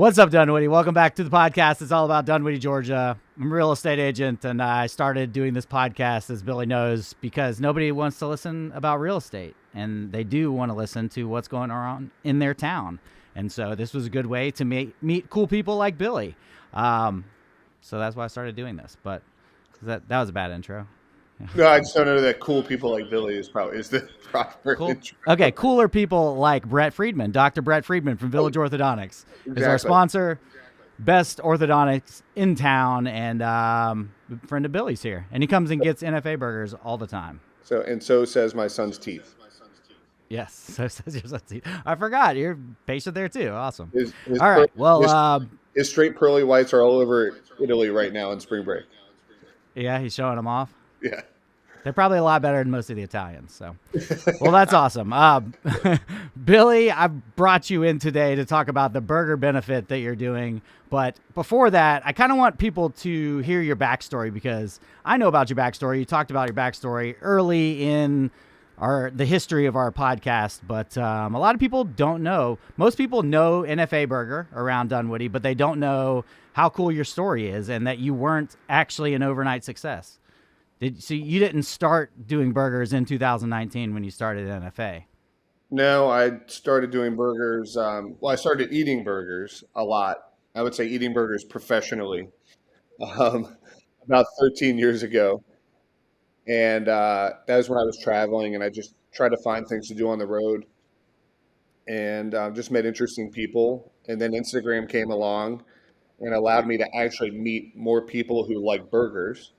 What's up, Dunwoody? Welcome back to the podcast. It's all about Dunwoody, Georgia. I'm a real estate agent, and I started doing this podcast, as Billy knows, because nobody wants to listen about real estate, and they do want to listen to what's going on in their town. And so this was a good way to meet cool people like Billy. So that's why I started doing this. But that was a bad intro. No, I just don't know that cool people like Billy is the proper Cool. intro. Okay, cooler people like Brett Friedman, Dr. Brett Friedman from Village Orthodontics is our sponsor. Best orthodontics in town, and friend of Billy's here, and he comes and gets NFA burgers all the time. So says my son's teeth. Yes, so says your son's teeth. I forgot you're patient there too. Awesome. All right. Well, his straight pearly whites are all over Italy right now in spring break. Yeah, he's showing them off. Yeah. They're probably a lot better than most of the Italians. So, well, that's awesome. Billy, I brought you in today to talk about the burger benefit that you're doing. But before that, I kind of want people to hear your backstory, because I know about your backstory. You talked about your backstory early in the history of our podcast, but a lot of people don't know. Most people know NFA Burger around Dunwoody, but they don't know how cool your story is and that you weren't actually an overnight success. So you didn't start doing burgers in 2019 when you started NFA? No, I started doing burgers. I started eating burgers a lot. I would say eating burgers professionally about 13 years ago. And that was when I was traveling, and I just tried to find things to do on the road, and just met interesting people. And then Instagram came along and allowed me to actually meet more people who like burgers.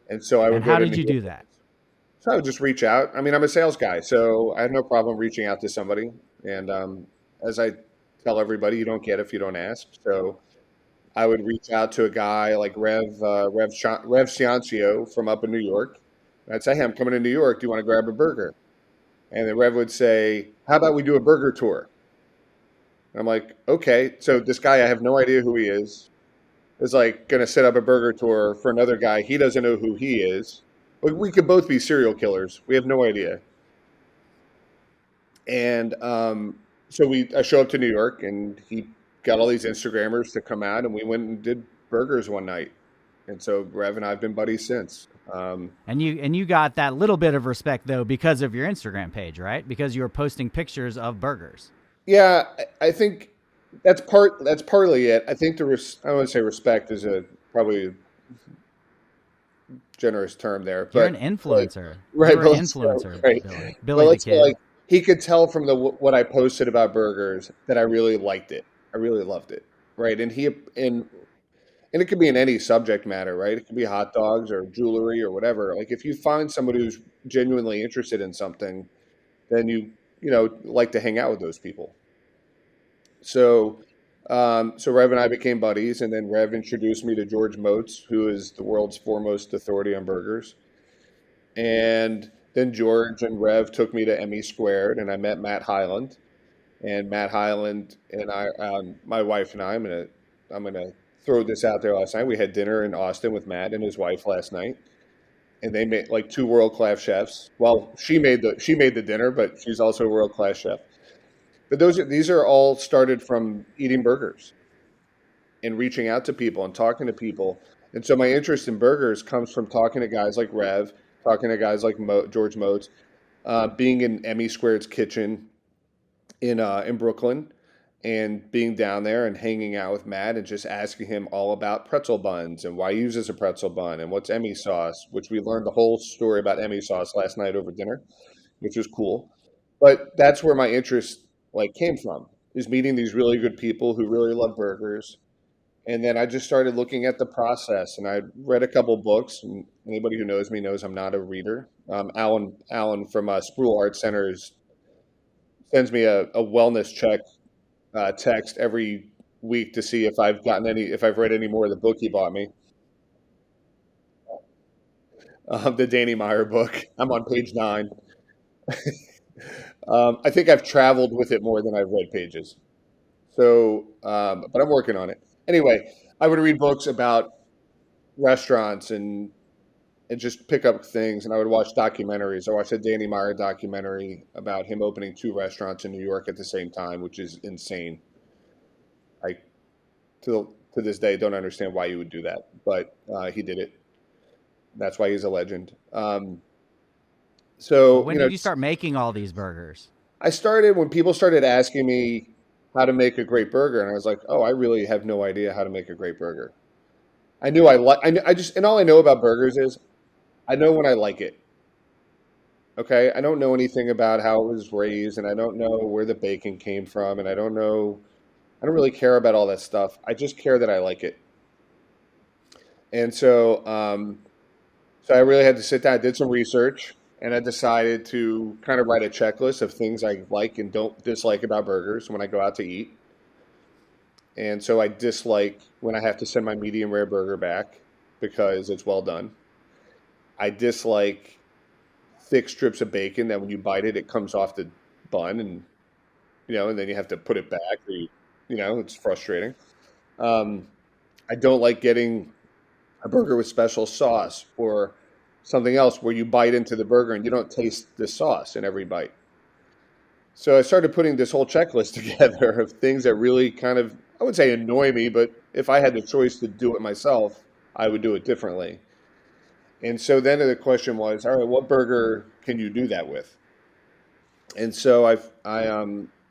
And so I would go to New York. How did you do that? So I would just reach out. I mean, I'm a sales guy, so I have no problem reaching out to somebody. And as I tell everybody, you don't get if you don't ask. So I would reach out to a guy like Rev Ciancio from up in New York. And I'd say, hey, I'm coming to New York. Do you want to grab a burger? And then Rev would say, how about we do a burger tour? And I'm like, okay. So this guy, I have no idea who he is like going to set up a burger tour for another guy. He doesn't know who he is. We could both be serial killers. We have no idea. And so I show up to New York, and he got all these Instagrammers to come out, and we went and did burgers one night. And so Rev and I have been buddies since. And you got that little bit of respect, though, because of your Instagram page, right? Because you were posting pictures of burgers. Yeah, I think that's partly it. I think I wouldn't say respect is probably a generous term there. But you're an influencer, right? You're an influencer, right. Billy the Kid. Like, he could tell from what I posted about burgers that I really liked it. I really loved it, right? And it could be in any subject matter, right? It could be hot dogs or jewelry or whatever. Like, if you find somebody who's genuinely interested in something, then you like to hang out with those people. So Rev and I became buddies, and then Rev introduced me to George Motes, who is the world's foremost authority on burgers. And then George and Rev took me to Emmy Squared, and I met Matt Hyland. And Matt Hyland and I, my wife and I, I'm gonna throw this out there last night. We had dinner in Austin with Matt and his wife last night, and they made like two world-class chefs. Well, she made the dinner, but she's also a world-class chef. But these are all started from eating burgers and reaching out to people and talking to people. And so my interest in burgers comes from talking to guys like Rev, talking to guys like George Motes, being in Emmy Squared's kitchen in Brooklyn, and being down there and hanging out with Matt and just asking him all about pretzel buns and why he uses a pretzel bun and what's Emmy sauce, which we learned the whole story about Emmy sauce last night over dinner, which was cool. But that's where my interest came from, is meeting these really good people who really love burgers. And then I just started looking at the process, and I read a couple books. And anybody who knows me knows I'm not a reader. Alan from Spruill Art Center sends me a wellness check text every week to see if I've read any more of the book he bought me. The Danny Meyer book. I'm on page 9. I think I've traveled with it more than I've read pages. So, but I'm working on it. Anyway, I would read books about restaurants and just pick up things, and I would watch documentaries. I watched a Danny Meyer documentary about him opening 2 restaurants in New York at the same time, which is insane. Like, to this day don't understand why you would do that, but he did it. That's why he's a legend. Well, So, when did you start making all these burgers? I started when people started asking me how to make a great burger, and I was like, oh, I really have no idea how to make a great burger. I knew I like, I just, and all I know about burgers is I know when I like it. Okay. I don't know anything about how it was raised, and I don't know where the bacon came from, and I don't really care about all that stuff. I just care that I like it. And so I really had to sit down, I did some research, and I decided to kind of write a checklist of things I like and don't dislike about burgers when I go out to eat. And so I dislike when I have to send my medium rare burger back because it's well done. I dislike thick strips of bacon that when you bite it, it comes off the bun, and and then you have to put it back. Or it's frustrating. Um, I don't like getting a burger with special sauce or something else where you bite into the burger and you don't taste the sauce in every bite. So I started putting this whole checklist together of things that really kind of, I would say annoy me, but if I had the choice to do it myself, I would do it differently. And so then the question was, all right, what burger can you do that with? And so I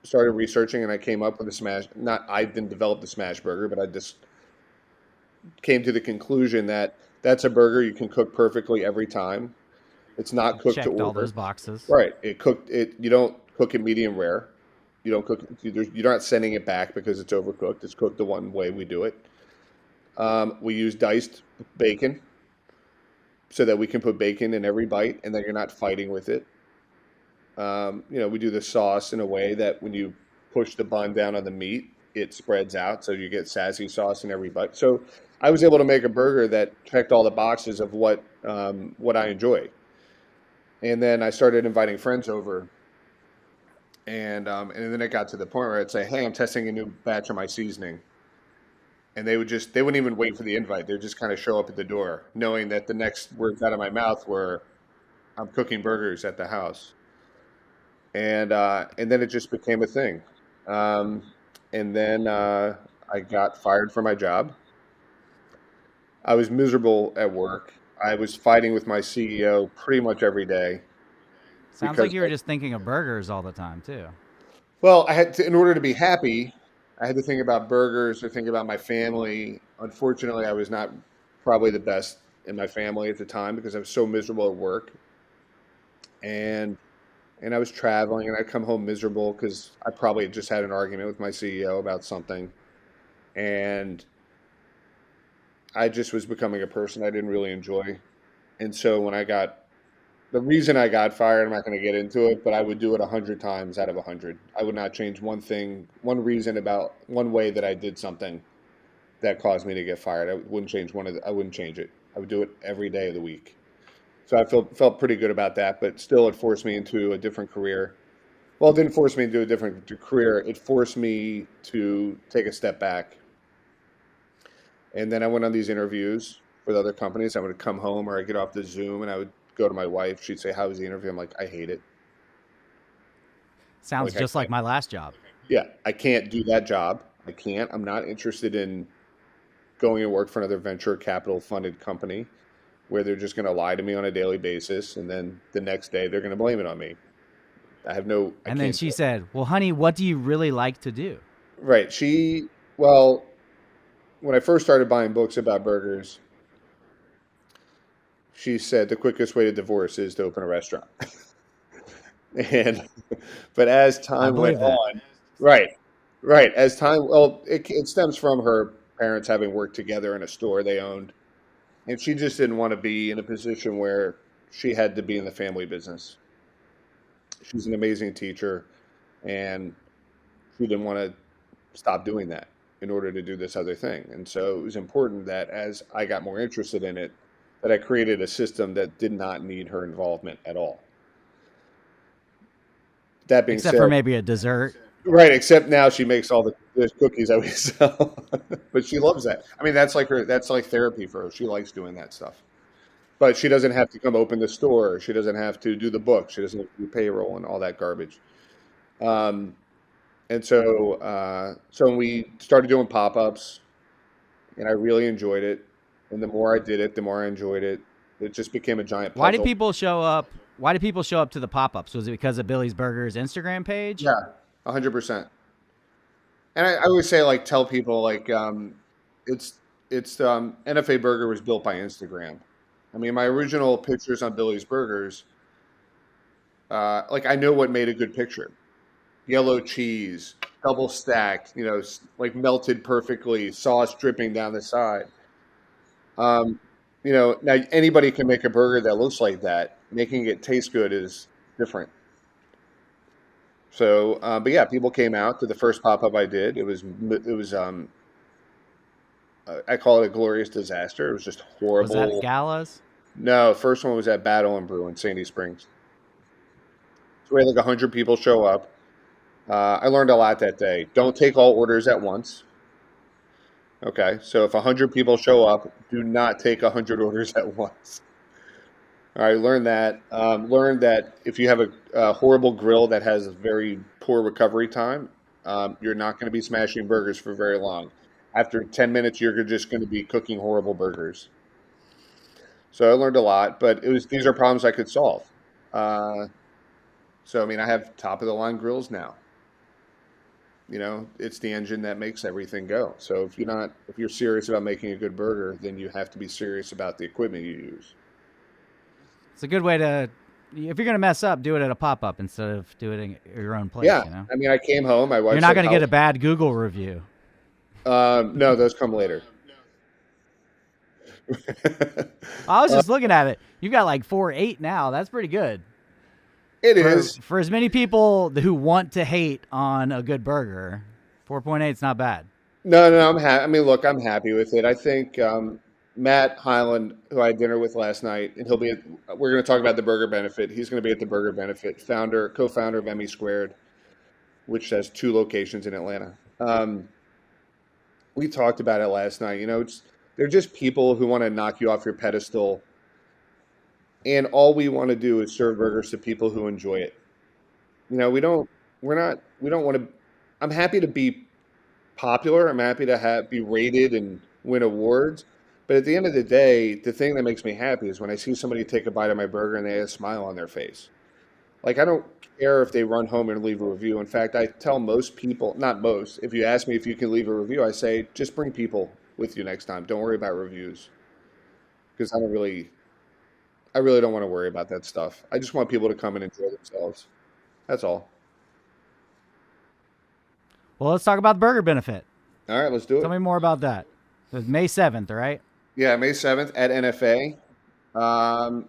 started researching, and I came up with a smash. Not I didn't develop the smash burger, but I just came to the conclusion that that's a burger you can cook perfectly every time. It's not You cooked to checked all order. those boxes. Right. It. You don't cook it medium rare. You don't cook. You're not sending it back because it's overcooked. It's cooked the one way we do it. We use diced bacon so that we can put bacon in every bite, and that you're not fighting with it. We do the sauce in a way that when you push the bun down on the meat, it spreads out, so you get sassy sauce in every bite. So I was able to make a burger that checked all the boxes of what I enjoy. And then I started inviting friends over, and then it got to the point where I'd say, "Hey, I'm testing a new batch of my seasoning," and they wouldn't even wait for the invite. They'd just kind of show up at the door, knowing that the next words out of my mouth were, "I'm cooking burgers at the house," and then it just became a thing. Um, and then I got fired from my job. I was miserable at work. I was fighting with my CEO pretty much every day Sounds like because you were just thinking of burgers all the time too. well, in order to be happy, I had to think about burgers or think about my family. Unfortunately, I was not probably the best in my family at the time because I was so miserable at work, and and I was traveling, and I'd come home miserable because I probably had just had an argument with my CEO about something, and I just was becoming a person I didn't really enjoy. And so when I got the reason I got fired, I'm not going to get into it, but I would do it 100 times out of 100. I would not change one thing, one reason about one way that I did something that caused me to get fired. I wouldn't change I wouldn't change it. I would do it every day of the week. So I felt pretty good about that, but still it forced me into a different career. Well, it didn't force me into a different career. It forced me to take a step back. And then I went on these interviews with other companies. I would come home or I'd get off the Zoom and I would go to my wife. She'd say, "How was the interview?" I'm like, "I hate it. Sounds Like I just like can't. my last job. Yeah, I can't do that job. I can't. I'm not interested in going and work for another venture capital funded company where they're just going to lie to me on a daily basis, and then the next day they're going to blame it on me. I And then can't do she it." said, "Well, honey, what do you really like to do?" Right. Well, when I first started buying books about burgers, she said the quickest way to divorce is to open a restaurant. And but as I time went believe that. on, right, right, as time, well, it stems from her parents having worked together in a store they owned, and she just didn't want to be in a position where she had to be in the family business. She's an amazing teacher, and she didn't want to stop doing that in order to do this other thing. And so it was important that as I got more interested in it, that I created a system that did not need her involvement at all. That being Except for said, maybe a dessert. right, except now she makes all the cookies that we sell. But she loves that. I mean, that's like therapy for her. She likes doing that stuff. But she doesn't have to come open the store. She doesn't have to do the book. She doesn't have to do payroll and all that garbage. Um, and so when we started doing pop-ups, and I really enjoyed it. And the more I did it, the more I enjoyed it. It just became a giant Why do puzzle. people show up? Why do people show up to the pop-ups? Was it because of Billy's Burgers Instagram page? Yeah, 100%. And I always say, like, tell people, like, it's NFA Burger was built by Instagram. I mean, my original pictures on Billy's Burgers, like, I know what made a good picture. Yellow cheese, double stacked, like melted perfectly, sauce dripping down the side. Um, now anybody can make a burger that looks like that. Making it taste good is different. So, but yeah, people came out to the first pop up I did. It was I call it a glorious disaster. It was just Was that at horrible. Galas? No, first one was at Battle and Brew in Sandy Springs. So we had like 100 people show up. I learned a lot that day. Don't take all orders at once. Okay, so if 100 people show up, do not take 100 orders at once. All right, learn that. Learn that if you have a horrible grill that has very poor recovery time, you're not going to be smashing burgers for very long. After 10 minutes, you're just going to be cooking horrible burgers. So I learned a lot, but these are problems I could solve. Uh, so I mean, I have top of the line grills now. It's the engine that makes everything go. So if you're serious about making a good burger, then you have to be serious about the equipment you use. It's a good way to. If you're gonna mess up, do it at a pop-up instead of do it at your own place. Yeah, I mean, I came home. My You're wife not said, gonna get a bad Google review. No, those come later. I was just looking at it. You got like 4.8 now. That's pretty good. It For is. for as many people who want to hate on a good burger, 4.8 is not bad. No, I'm happy. I mean, look, I'm happy with it. I think Matt Hyland, who I had dinner with last night, and we're going to talk about the Burger Benefit. He's going to be at the Burger Benefit, co-founder of ME Squared, which has 2 locations in Atlanta. We talked about it last night. They're just people who want to knock you off your pedestal, and all we want to do is serve burgers to people who enjoy it. We don't want to. I'm happy to be popular. I'm happy to be rated and win awards. But at the end of the day, the thing that makes me happy is when I see somebody take a bite of my burger and they have a smile on their face. Like, I don't care if they run home and leave a review. In fact, I tell most people, not most, if you ask me if you can leave a review, I say just bring people with you next time. Don't worry about reviews because I really don't want to worry about that stuff. I just want people to come and enjoy themselves. That's all. Well, let's talk about the burger benefit. All right, let's do Tell it. me more about that. It's May 7th, right? Yeah, May 7th at NFA.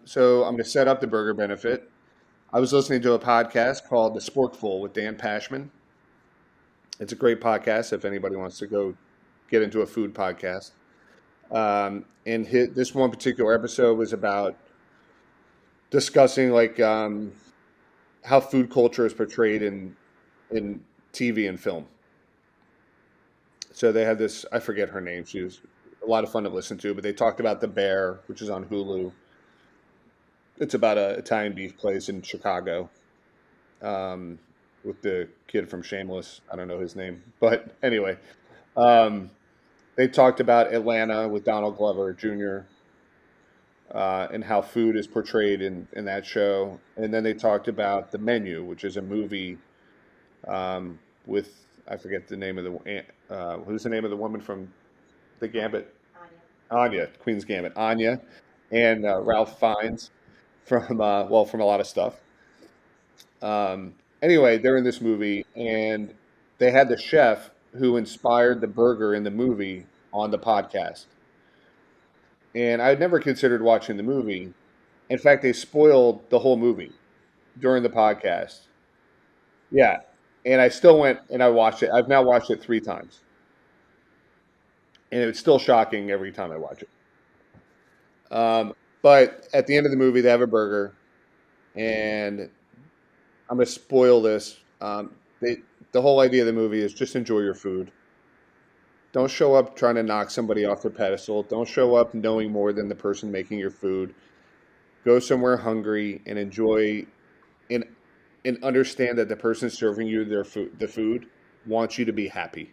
So I'm going to set up the burger benefit. I was listening to a podcast called The Sporkful with Dan Pashman. It's a great podcast if anybody wants to go get into a food podcast. And this one particular episode was about discussing like how food culture is portrayed in TV and film. So they had this, I forget her name. She was a lot of fun to listen to, but they talked about The Bear, which is on Hulu. It's about an Italian beef place in Chicago um, with the kid from Shameless. I don't know his name. But anyway, um, they talked about Atlanta with Donald Glover Jr. And how food is portrayed in that show. And then they talked about The Menu, which is a movie with, I forget the name of who's the name of the woman from The Gambit? Anya, Queen's Gambit. Anya and Ralph Fiennes from a lot of stuff. Anyway, they're in this movie, and they had the chef who inspired the burger in the movie on the podcast. And I had never considered watching the movie. In fact, they spoiled the whole movie during the podcast. Yeah, and I still went and I watched it. I've now watched it 3 times, and it's still shocking every time I watch it. But at the end of the movie, they have a burger, and I'm going to spoil this. The whole idea of the movie is just enjoy your food. Don't show up trying to knock somebody off their pedestal. Don't show up knowing more than the person making your food. Go somewhere hungry and enjoy and understand that the person serving you the food, wants you to be happy.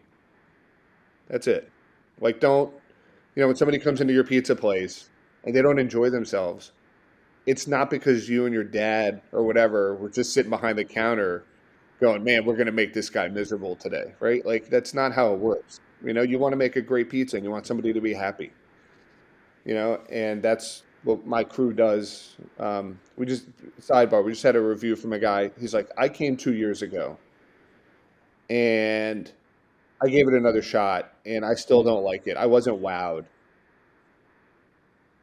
That's it. Like, don't when somebody comes into your pizza place and they don't enjoy themselves, it's not because you and your dad or whatever were just sitting behind the counter going, man, we're going to make this guy miserable today, right? Like, that's not how it works. You want to make a great pizza and you want somebody to be happy, and that's what my crew does. Sidebar, we just had a review from a guy. He's like, I came 2 years ago and I gave it another shot and I still don't like it. I wasn't wowed.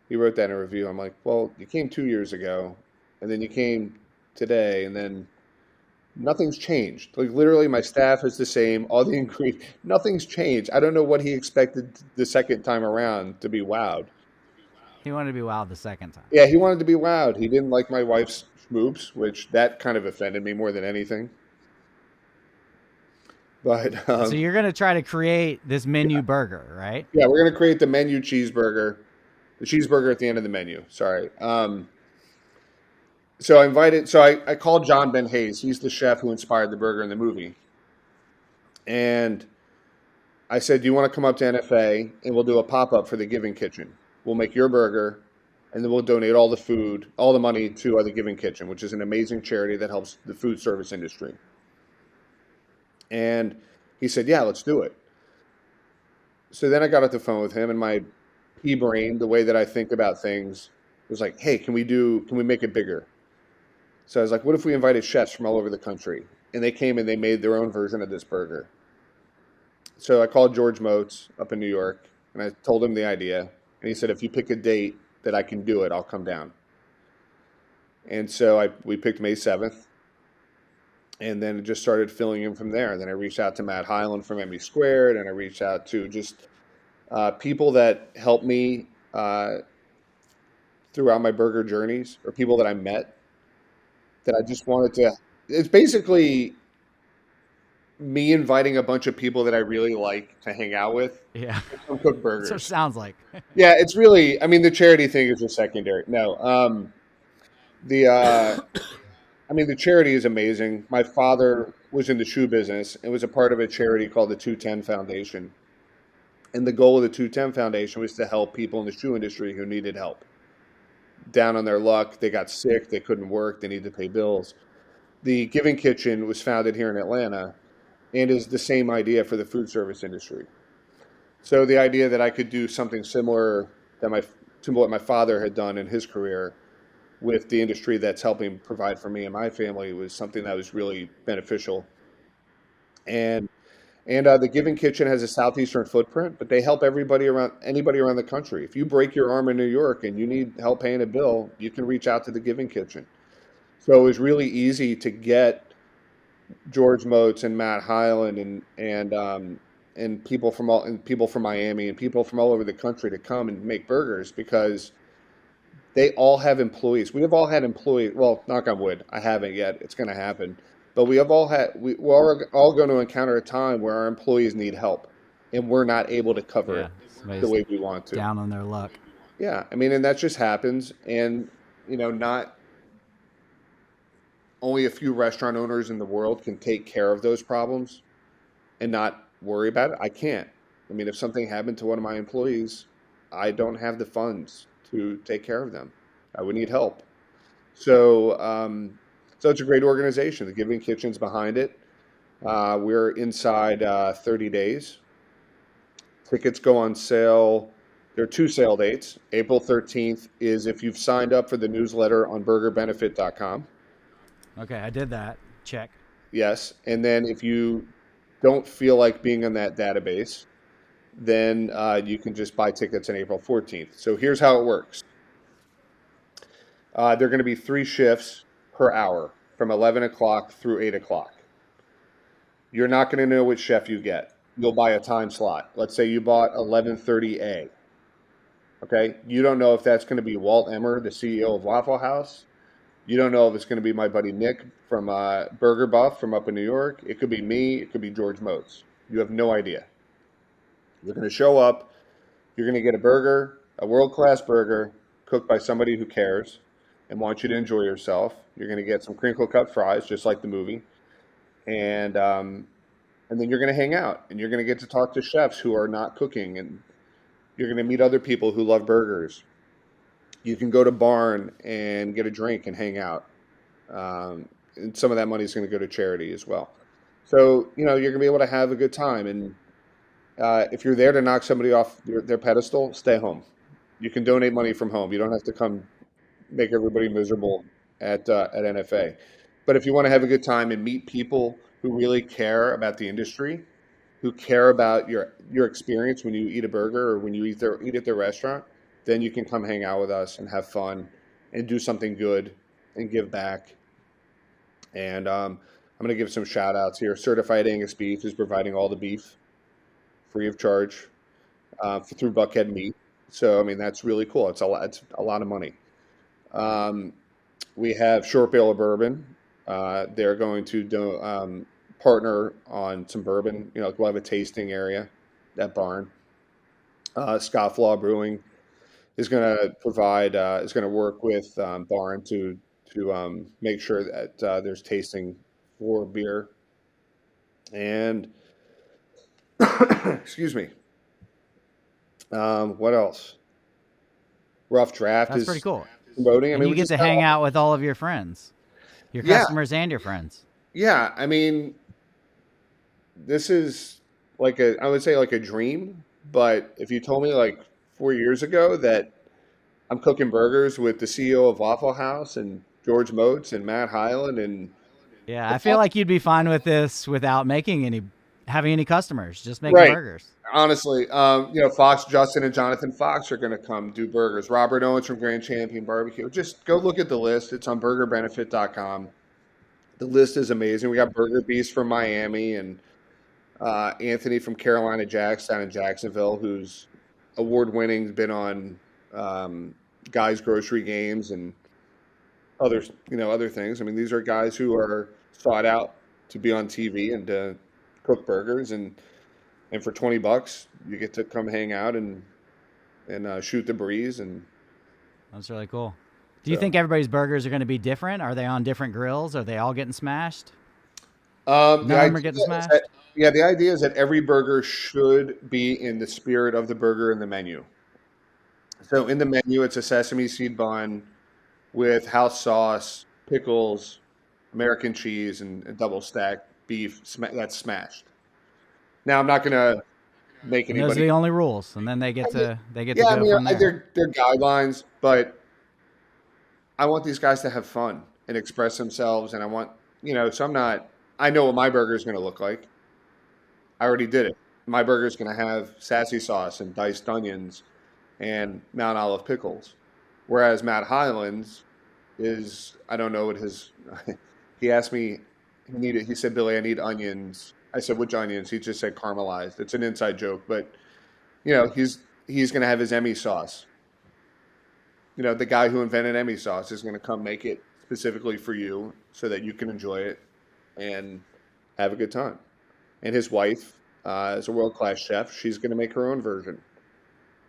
He wrote that in a review. I'm like, well, you came 2 years ago and then you came today and then nothing's changed. Like, literally, my staff is the same. All the ingredients, nothing's changed. I don't know what he expected the second time around to be wowed. He wanted to be wowed the second time. Yeah, he wanted to be wowed. He didn't like my wife's schmoops, which that kind of offended me more than anything. But So you're going to try to create this menu burger, right? yeah, we're going to create the menu cheeseburger, the cheeseburger at the end of the menu. Sorry. So I called John Ben Hayes. He's the chef who inspired the burger in the movie. And I said, do you want to come up to NFA and we'll do a pop-up for the Giving Kitchen? We'll make your burger and then we'll donate all the food, all the money to the Giving Kitchen, which is an amazing charity that helps the food service industry. And he said, yeah, let's do it. So then I got off the phone with him and my pea brain, the way that I think about things, was like, hey, can we make it bigger? So I was like, what if we invited chefs from all over the country? And they came and they made their own version of this burger. So I called George Motes up in New York and I told him the idea. And he said, if you pick a date that I can do it, I'll come down. And so we picked May 7th. And then it just started filling in from there. And then I reached out to Matt Hyland from MB Squared, and I reached out to just people that helped me throughout my burger journeys, or people that I met that I just wanted to. It's basically me inviting a bunch of people that I really like to hang out with. Yeah. And cook burgers. That's what it sounds like. Yeah, it's really. I mean, the charity thing is just secondary. No, the charity is amazing. My father was in the shoe business and was a part of a charity called the 210 Foundation. And the goal of the 210 Foundation was to help people in the shoe industry who needed help. Down on their luck, they got sick, they couldn't work, they needed to pay bills. The Giving Kitchen was founded here in Atlanta and is the same idea for the food service industry. So the idea that I could do something similar to what my father had done in his career with the industry that's helping provide for me and my family was something that was really beneficial. And the Giving Kitchen has a southeastern footprint, but they help anybody around the country. If you break your arm in New York and you need help paying a bill, you can reach out to the Giving Kitchen. So it was really easy to get George Motes and Matt Hyland and people from Miami and people from all over the country to come and make burgers because they all have employees. We have all had employees. Well, knock on wood, I haven't yet. It's going to happen. But we're all going to encounter a time where our employees need help, and we're not able to cover it the way we want to. Down on their luck. Yeah, I mean, and that just happens. And not only a few restaurant owners in the world can take care of those problems and not worry about it. I can't. I mean, if something happened to one of my employees, I don't have the funds to take care of them. I would need help. So it's a great organization. The Giving Kitchen's behind it. We're inside 30 days. Tickets go on sale. There are 2 sale dates. April 13th is if you've signed up for the newsletter on burgerbenefit.com. Okay, I did that. Check. Yes. And then if you don't feel like being on that database, then you can just buy tickets on April 14th. So here's how it works. There are going to be 3 shifts per hour from 11 o'clock through 8 o'clock. You're not going to know which chef you get. You'll buy a time slot. Let's say you bought 11:30 A. Okay? You don't know if that's going to be Walt Emmer, the CEO of Waffle House. You don't know if it's going to be my buddy Nick from Burger Buff from up in New York. It could be me. It could be George Motes. You have no idea. You're going to show up. You're going to get a burger, a world-class burger, cooked by somebody who cares and wants you to enjoy yourself. You're going to get some crinkle-cut fries, just like the movie. And then you're going to hang out. And you're going to get to talk to chefs who are not cooking. And You're going to meet other people who love burgers. You can go to Barn and get a drink and hang out. And some of that money is going to go to charity as well. So, you're going to be able to have a good time. And if you're there to knock somebody off their pedestal, stay home. You can donate money from home. You don't have to come make everybody miserable at NFA. But if you want to have a good time and meet people who really care about the industry, who care about your experience when you eat a burger or when you eat at their restaurant, then you can come hang out with us and have fun and do something good and give back. And I'm going to give some shout outs here. Certified Angus Beef is providing all the beef free of charge through Buckhead Meat. So, I mean, that's really cool. It's a lot of money. We have Short Bale of Bourbon. They're going to partner on some bourbon. We'll have a tasting area at Barn. Scofflaw Brewing is going to is going to work with Barn to make sure that there's tasting for beer. And excuse me. What else? Rough Draft That's pretty is cool. promoting. I And mean, you we get just to got hang out with all of your friends, your yeah, customers and your friends. yeah. I mean, this is I would say like a dream. But if you told me like 4 years ago that I'm cooking burgers with the CEO of Waffle House and George Moats and Matt Hyland and Yeah, the I feel like you'd be fine with this without having any customers, just making right. burgers. Honestly, Fox, Justin, and Jonathan Fox are going to come do burgers. Robert Owens from Grand Champion Barbecue. Just go look at the list. It's on burgerbenefit.com. The list is amazing. We got Burger Beast from Miami and Anthony from Carolina Jacks down in Jacksonville, who's award-winning, been on Guys Grocery Games and other things. I mean, these are guys who are sought out to be on TV and to cook burgers, and for $20, you get to come hang out and shoot the breeze. And That's really cool. Do you so, think everybody's burgers are going to be different? Are they on different grills? Are they all getting smashed? the None of them are idea getting is that smashed? yeah, the idea is that every burger should be in the spirit of the burger in the menu. So in the menu, it's a sesame seed bun with house sauce, pickles, American cheese, and double stacked beef that's smashed. Now, I'm not going to make And those are anybody. the only rules. And then I mean, they get to yeah, I go mean, from there. they're guidelines, but I want these guys to have fun and express themselves, and I want So I'm not. I know what my burger is going to look like. I already did it. My burger is going to have sassy sauce and diced onions and Mount Olive pickles, whereas Matt Highlands is I don't know what his. He asked me. He said, "Billy, I need onions." I said, "Which onions?" He just said caramelized. It's an inside joke, but he's going to have his Emmy sauce. The guy who invented Emmy sauce is going to come make it specifically for you so that you can enjoy it and have a good time. And his wife is a world class chef. She's going to make her own version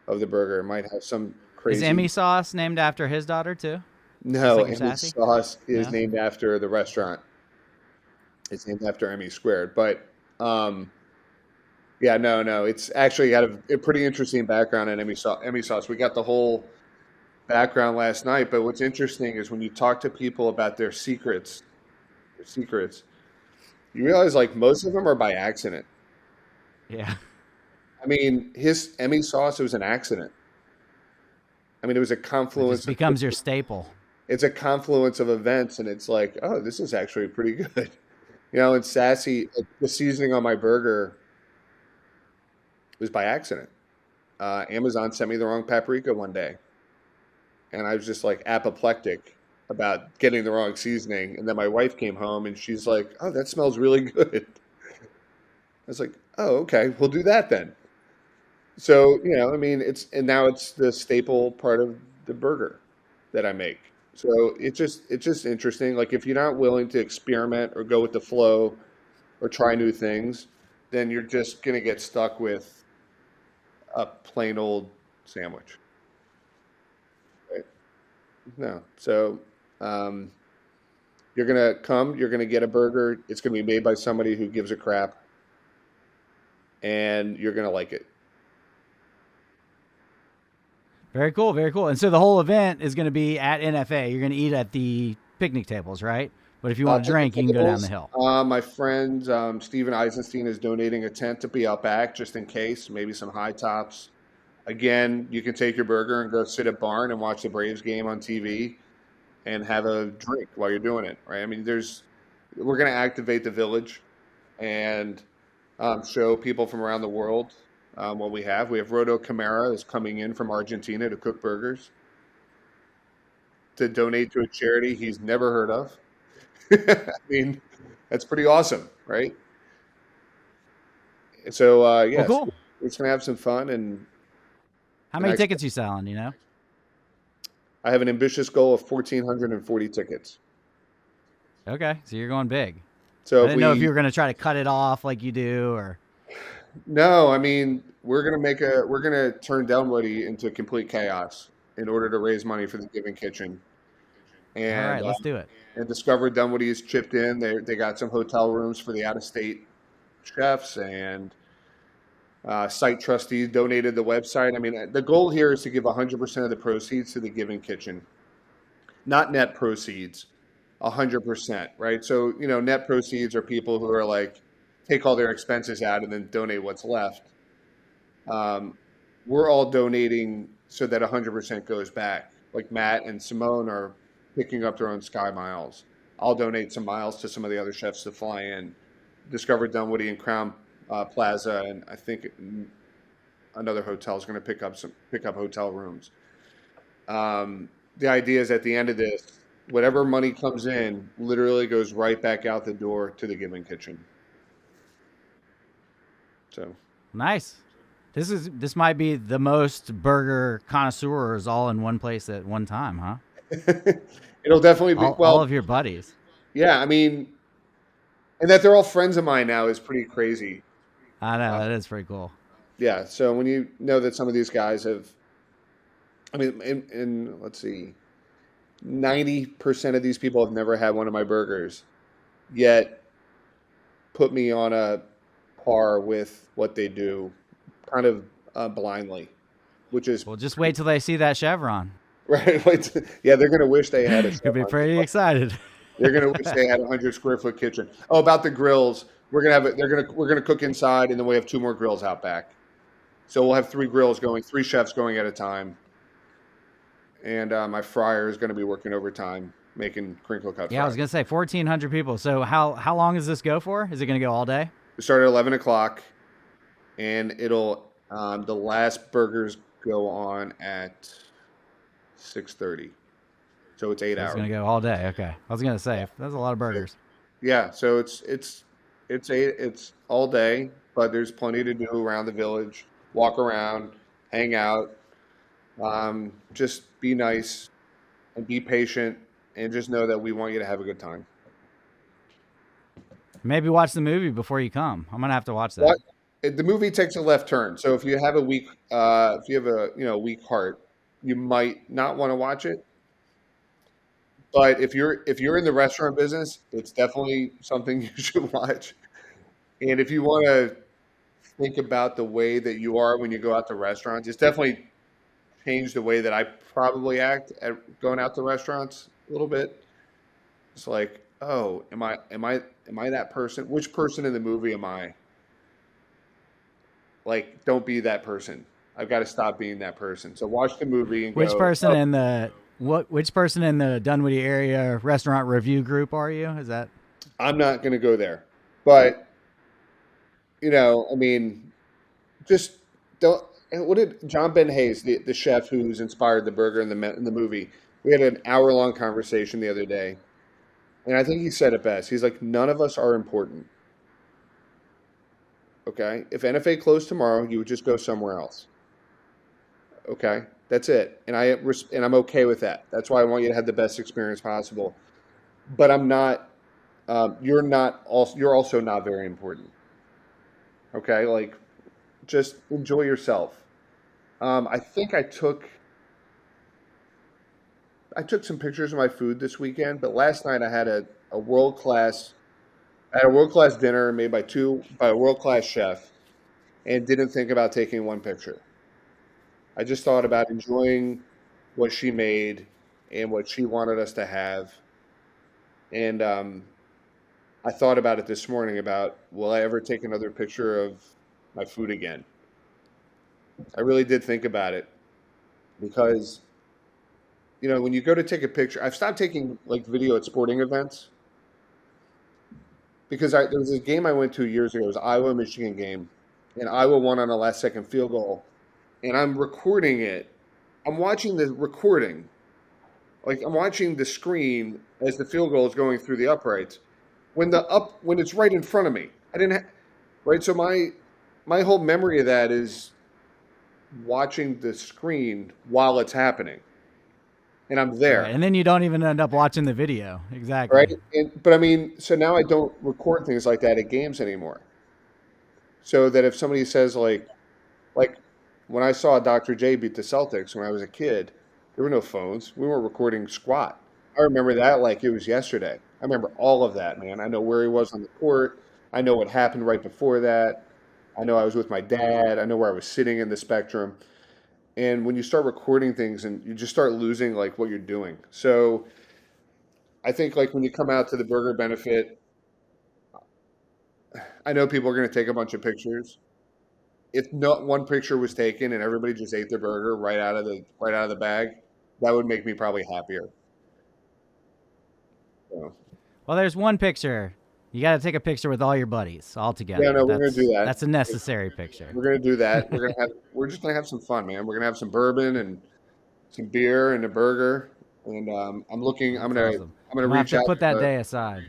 of the burger. It might have some Is crazy. Emmy sauce named after his daughter, too? Just No, like your Emmy sassy? sauce is No? named after the restaurant. It's named after Emmy Squared. But yeah, no. It's actually got a pretty interesting background in Emmy sauce. We got the whole background last night. But what's interesting is when you talk to people about their secrets, you realize like most of them are by accident. Yeah. I mean, his Emmy sauce was an accident. I mean, it was a It just confluence. becomes your staple. It's a confluence of events, and it's like, oh, this is actually pretty good. And sassy. The seasoning on my burger was by accident. Amazon sent me the wrong paprika one day, and I was just like apoplectic about getting the wrong seasoning. And then my wife came home, and she's like, "Oh, that smells really good." I was like, "Oh, okay, we'll do that then." So, I mean, now it's the staple part of the burger that I make. So it's just interesting. Like if you're not willing to experiment or go with the flow or try new things, then you're just gonna get stuck with a plain old sandwich. Right? No. So um, you're gonna get a burger. It's gonna be made by somebody who gives a crap, and you're gonna like it. Very cool. Very cool. And so the whole event is going to be at NFA. You're going to eat at the picnic tables, right? But if you want to Picnic drink, you can go down the tables. hill. My friend Steven Eisenstein is donating a tent to be out back just in case, maybe some high tops. Again, you can take your burger and go sit at barn and watch the Braves game on TV and have a drink while you're doing it, right? I mean, we're going to activate the village and show people from around the world what we have. We have Roto Camara is coming in from Argentina to cook burgers to donate to a charity he's never heard of. I mean, that's pretty awesome, right? So, Well, yes, cool. we're just going to have some fun. How And many tickets you selling? You know? I have an ambitious goal of 1,440 tickets. Okay. So you're going big. So I if didn't know if you we, were going to try to cut it off like you do or. no, I mean, we're going to turn Dunwoody into complete chaos in order to raise money for the Giving Kitchen. All And right. Let's do it. and Discover Dunwoody has chipped in. They got some hotel rooms for the out of state chefs, and site trustees donated the website. I mean, the goal here is to give 100% of the proceeds to the Giving Kitchen, not net proceeds, 100%, right? So, net proceeds are people who are like, take all their expenses out and then donate what's left. Um, we're all donating so that 100% goes back. Like Matt and Simone are picking up their own Sky Miles. I'll donate some miles to some of the other chefs to fly in. Discover Dunwoody and Crown Plaza, and I think another hotel is going to pick up hotel rooms. The idea is at the end of this, whatever money comes in literally goes right back out the door to the Giving Kitchen. So Nice. This might be the most burger connoisseurs all in one place at one time, huh? it'll definitely be All well. of your buddies. Yeah, I mean, and that they're all friends of mine now is pretty crazy. I know Uh, that is pretty cool. yeah, so when you know that some of these guys have, I mean, in let's see, 90% of these people have never had one of my burgers, yet put me on a par with what they do, kind of blindly, which is Well, just wait till they see that chevron. right. Yeah, they're gonna wish they had a Could be chevron. pretty excited. They're gonna wish they had a 100 square foot kitchen. Oh, about the grills, we're gonna have it. We're gonna cook inside, and then we have two more grills out back. So we'll have three grills going, three chefs going at a time, and my fryer is going to be working overtime making crinkle cut Yeah, I was fries. gonna say 1,400 people. So how long does this go for? Is it gonna go all day? We start at 11 o'clock, and it'll the last burgers go on at 6:30. So it's eight So it's hours. gonna go all day. Okay. I was gonna say that's a lot of burgers. Yeah, so it's all day, but there's plenty to do around the village. Walk around, hang out, just be nice and be patient, and just know that we want you to have a good time. Maybe watch the movie before you come. I'm gonna have to watch that. What the movie takes a left turn, so if you have a weak, if you have a weak heart, you might not want to watch it. But if you're in the restaurant business, it's definitely something you should watch. And if you want to think about the way that you are when you go out to restaurants, it's definitely changed the way that I probably act at going out to restaurants a little bit. It's like, oh, am I that person? Which person in the movie am I? Like, don't be that person. I've got to stop being that person. So watch the movie and Which go, person oh, in the Which person in the Dunwoody area restaurant review group are you? Is that I'm not going to go there. But, I mean, just don't. And what did John Ben Hayes, the chef who's inspired the burger in the movie, we had an hour-long conversation the other day. And I think he said it best. He's like, none of us are important. Okay. If NFA closed tomorrow, you would just go somewhere else. Okay. That's it. And I'm okay with that. That's why I want you to have the best experience possible. But I'm not, you're also not very important. Okay. Like, just enjoy yourself. I think I took some pictures of my food this weekend, but last night a world class I had a world class dinner made by a world class chef, and didn't think about taking one picture. I just thought about enjoying what she made and what she wanted us to have. And I thought about it this morning about, will I ever take another picture of my food again? I really did think about it because, when you go to take a picture, I've stopped taking like video at sporting events because there was this game I went to years ago. It was Iowa Michigan game, and Iowa won on a last second field goal. And I'm recording it. I'm watching the recording, like I'm watching the screen as the field goal is going through the uprights. When it's right in front of me, I didn't right. So my whole memory of that is watching the screen while it's happening, and I'm there. Right. And then you don't even end up watching the video. Exactly. Right. But I mean, so now I don't record things like that at games anymore. So that if somebody says like when I saw Dr. J beat the Celtics when I was a kid, there were no phones. We weren't recording squat. I remember that like it was yesterday. I remember all of that, man. I know where he was on the court. I know what happened right before that. I know I was with my dad. I know where I was sitting in the spectrum. And when you start recording things and you just start losing like what you're doing. So I think like when you come out to the burger benefit, I know people are going to take a bunch of pictures. If not one picture was taken and everybody just ate their burger right out of the bag, that would make me probably happier. So, Well, there's one picture. You got to take a picture with all your buddies all together. yeah, no, we're going to do that. That's a necessary picture. We're going to do that. We're just going to have some fun, man. We're going to have some bourbon and some beer and a burger. And I'm going Awesome. to reach out. Put that day aside.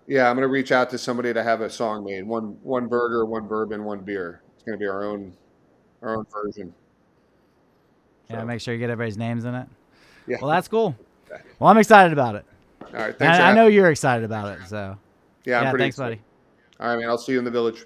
Yeah, I'm going to reach out to somebody to have a song made. One burger, one bourbon, one beer. It's going to be our own version. Yeah, make sure you get everybody's names in it. Yeah. Well, that's cool. Well, I'm excited about it. All right, thanks. I know you're excited about it. So yeah, I'm pretty thanks, excited. buddy. All right, man. I'll see you in the village.